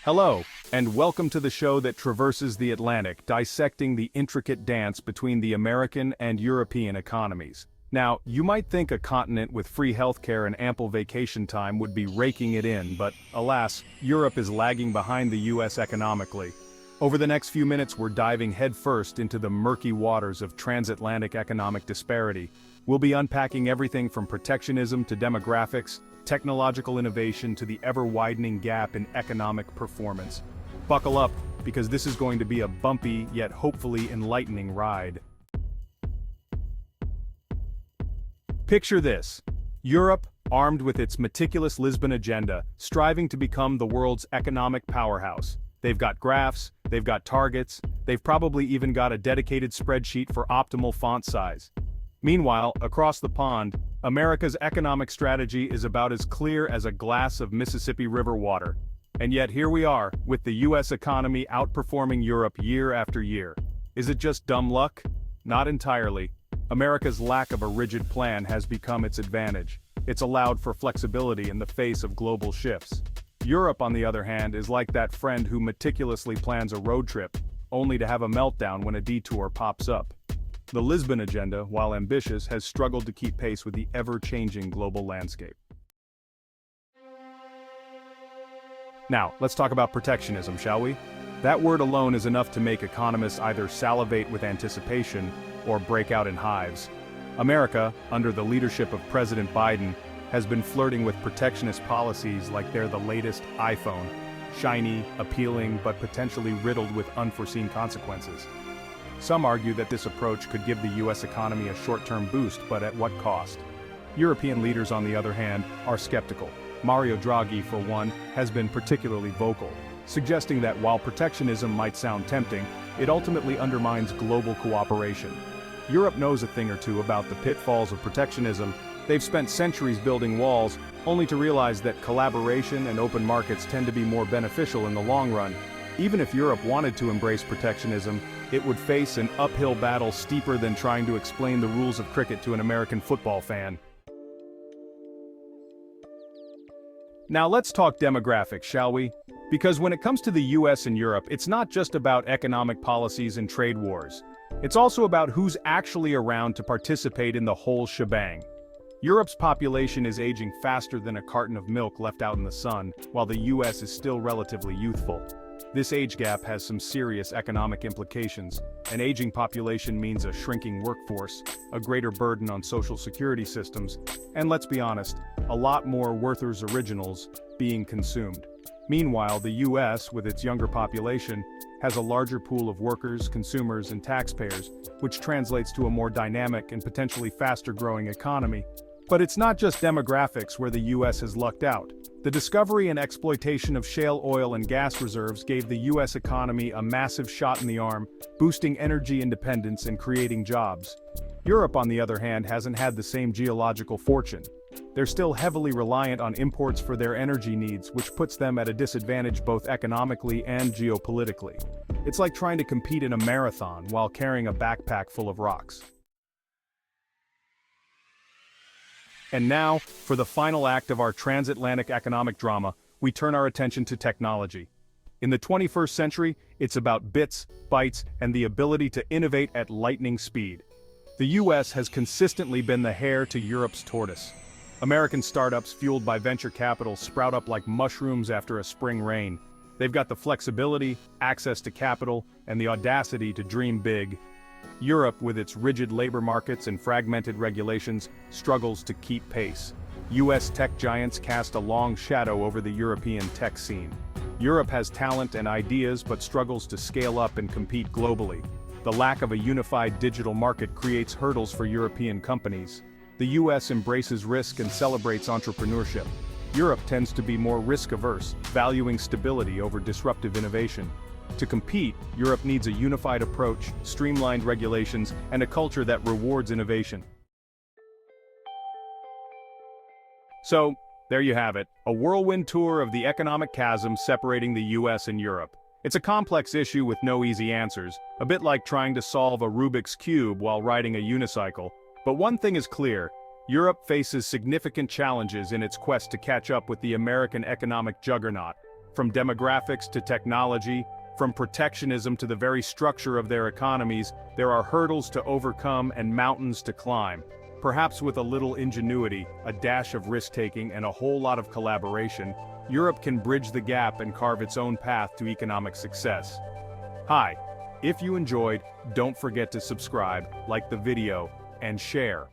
Hello, and welcome to the show that traverses the Atlantic, dissecting the intricate dance between the American and European economies. Now, you might think a continent with free healthcare and ample vacation time would be raking it in, but alas, Europe is lagging behind the US economically. Over the next few minutes, we're diving headfirst into the murky waters of transatlantic economic disparity. We'll be unpacking everything from protectionism to demographics, technological innovation to the ever-widening gap in economic performance. Buckle up, because this is going to be a bumpy yet hopefully enlightening ride. Picture this: Europe, armed with its meticulous Lisbon agenda, striving to become the world's economic powerhouse. They've got graphs, they've got targets, they've probably even got a dedicated spreadsheet for optimal font size. Meanwhile, across the pond, America's economic strategy is about as clear as a glass of Mississippi River water. And yet here we are, with the US economy outperforming Europe year after year. Is it just dumb luck? Not entirely. America's lack of a rigid plan has become its advantage. It's allowed for flexibility in the face of global shifts. Europe, on the other hand, is like that friend who meticulously plans a road trip, only to have a meltdown when a detour pops up. The Lisbon agenda, while ambitious, has struggled to keep pace with the ever-changing global landscape. Now, let's talk about protectionism, shall we? That word alone is enough to make economists either salivate with anticipation or break out in hives. America, under the leadership of President Biden, has been flirting with protectionist policies like they're the latest iPhone. Shiny, appealing, but potentially riddled with unforeseen consequences. Some argue that this approach could give the US economy a short-term boost, but at what cost? European leaders, on the other hand, are skeptical. Mario Draghi, for one, has been particularly vocal, suggesting that while protectionism might sound tempting, it ultimately undermines global cooperation. Europe knows a thing or two about the pitfalls of protectionism. They've spent centuries building walls, only to realize that collaboration and open markets tend to be more beneficial in the long run. Even if Europe wanted to embrace protectionism, it would face an uphill battle steeper than trying to explain the rules of cricket to an American football fan. Now let's talk demographics, shall we? Because when it comes to the US and Europe, it's not just about economic policies and trade wars. It's also about who's actually around to participate in the whole shebang. Europe's population is aging faster than a carton of milk left out in the sun, while the US is still relatively youthful. This age gap has some serious economic implications. An aging population means a shrinking workforce, a greater burden on social security systems, and let's be honest, a lot more Werther's originals being consumed. Meanwhile, the US, with its younger population, has a larger pool of workers, consumers, and taxpayers, which translates to a more dynamic and potentially faster-growing economy. But it's not just demographics where the US has lucked out. The discovery and exploitation of shale oil and gas reserves gave the US economy a massive shot in the arm, boosting energy independence and creating jobs. Europe, on the other hand, hasn't had the same geological fortune. They're still heavily reliant on imports for their energy needs, which puts them at a disadvantage both economically and geopolitically. It's like trying to compete in a marathon while carrying a backpack full of rocks. And now, for the final act of our transatlantic economic drama, we turn our attention to technology. In the 21st century, it's about bits, bytes, and the ability to innovate at lightning speed. The US has consistently been the hare to Europe's tortoise. American startups fueled by venture capital sprout up like mushrooms after a spring rain. They've got the flexibility, access to capital, and the audacity to dream big. Europe, with its rigid labor markets and fragmented regulations, struggles to keep pace. US tech giants cast a long shadow over the European tech scene. Europe has talent and ideas but struggles to scale up and compete globally. The lack of a unified digital market creates hurdles for European companies. The US embraces risk and celebrates entrepreneurship. Europe tends to be more risk-averse, valuing stability over disruptive innovation. To compete, Europe needs a unified approach, streamlined regulations, and a culture that rewards innovation. So, there you have it, a whirlwind tour of the economic chasm separating the US and Europe. It's a complex issue with no easy answers, a bit like trying to solve a Rubik's Cube while riding a unicycle. But one thing is clear: Europe faces significant challenges in its quest to catch up with the American economic juggernaut. From demographics to technology, from protectionism to the very structure of their economies, there are hurdles to overcome and mountains to climb. Perhaps with a little ingenuity, a dash of risk-taking, and a whole lot of collaboration, Europe can bridge the gap and carve its own path to economic success. Hi, if you enjoyed, don't forget to subscribe, like the video, and share.